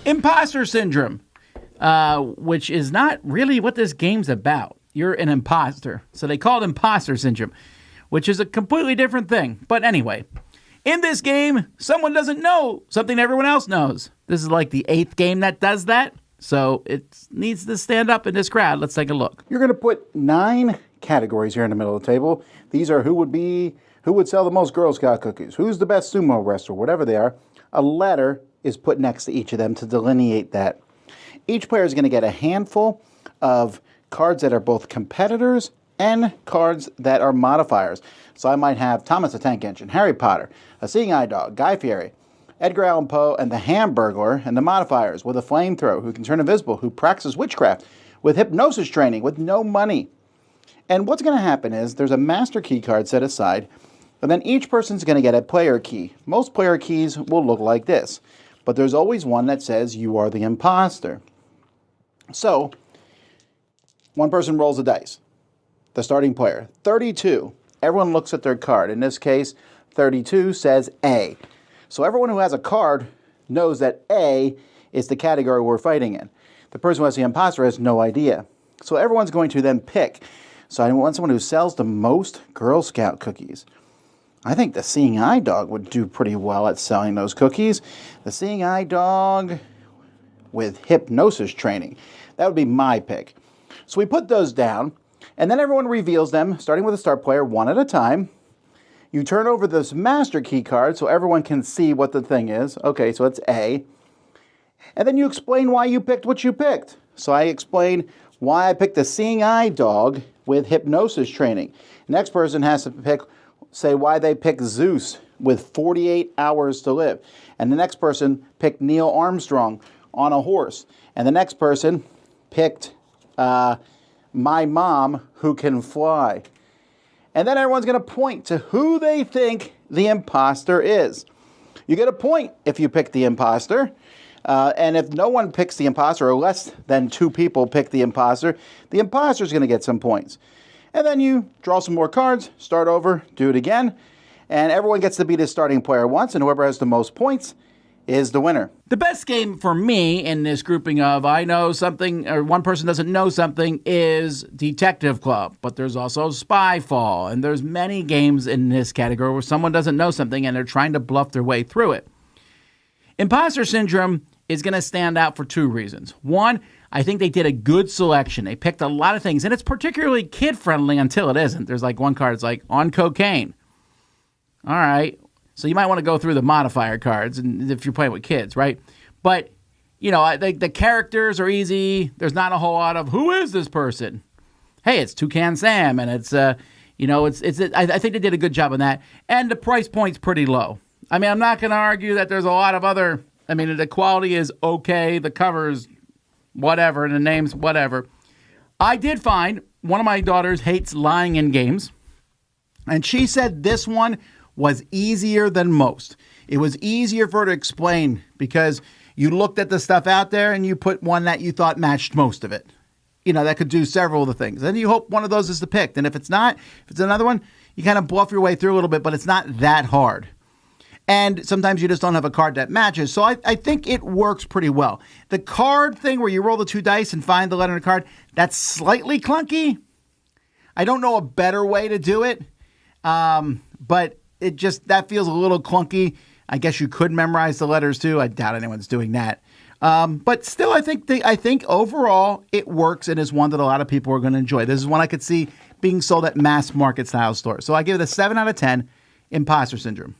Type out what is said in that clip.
Impostor Syndrome, which is not really what this game's about. You're an imposter. So they call it Impostor Syndrome, which is a completely different thing. But anyway, in this game, someone doesn't know something everyone else knows. This is like the 8th game that does that. So it needs to stand up in this crowd. Let's take a look. You're going to put 9 categories here in the middle of the table. These are who would sell the most Girl Scout cookies, who's the best sumo wrestler, whatever they are. A letter is put next to each of them to delineate that. Each player is going to get a handful of cards that are both competitors and cards that are modifiers. So I might have Thomas the Tank Engine, Harry Potter, a Seeing Eye Dog, Guy Fieri, Edgar Allan Poe, and the Hamburglar, and the modifiers with a flamethrower, who can turn invisible, who practices witchcraft, with hypnosis training, with no money. And what's going to happen is there's a master key card set aside, and then each person's going to get a player key. Most player keys will look like this, but there's always one that says you are the imposter. So, one person rolls the dice. The starting player, 32. Everyone looks at their card. In this case, 32 says A. So everyone who has a card knows that A is the category we're fighting in. The person who has the imposter has no idea. So everyone's going to then pick. So I want someone who sells the most Girl Scout cookies. I think the Seeing Eye Dog would do pretty well at selling those cookies. The Seeing Eye Dog with hypnosis training. That would be my pick. So we put those down, and then everyone reveals them, starting with the start player, one at a time. You turn over this master key card so everyone can see what the thing is. Okay, so it's A. And then you explain why you picked what you picked. So I explain why I picked the Seeing Eye Dog with hypnosis training. Next person has to say why they picked Zeus with 48 hours to live. And the next person picked Neil Armstrong on a horse. And the next person picked my mom who can fly. And then everyone's going to point to who they think the imposter is. You get a point if you pick the imposter. And if no one picks the imposter, or less than 2 people pick the imposter is going to get some points. And then you draw some more cards, start over, do it again. And everyone gets to be the starting player once, and whoever has the most points is the winner. The best game for me in this grouping of I know something or one person doesn't know something is Detective Club, but there's also Spyfall, and there's many games in this category where someone doesn't know something and they're trying to bluff their way through it. Impostor Syndrome is going to stand out for 2 reasons. One, I think they did a good selection. They picked a lot of things, and it's particularly kid-friendly until it isn't. There's like one card that's like, on cocaine. All right. So you might want to go through the modifier cards and if you're playing with kids, right? But, you know, I think the characters are easy. There's not a whole lot of, who is this person? Hey, it's Toucan Sam, and it's, I think they did a good job on that. And the price point's pretty low. I mean, I'm not going to argue that there's a lot of other, I mean, the quality is okay, the covers, whatever, and the names, whatever. I did find one of my daughters hates lying in games, and she said this one was easier than most. It was easier for her to explain because you looked at the stuff out there and you put one that you thought matched most of it. You know, that could do several of the things. And you hope one of those is the pick. And if it's not, if it's another one, you kind of bluff your way through a little bit, but it's not that hard. And sometimes you just don't have a card that matches. So I think it works pretty well. The card thing where you roll the 2 dice and find the letter in the card, that's slightly clunky. I don't know a better way to do it. But it just, that feels a little clunky. I guess you could memorize the letters too. I doubt anyone's doing that. But still, I think overall it works and is one that a lot of people are going to enjoy. This is one I could see being sold at mass market style stores. So I give it a 7 out of 10, Impostor Syndrome.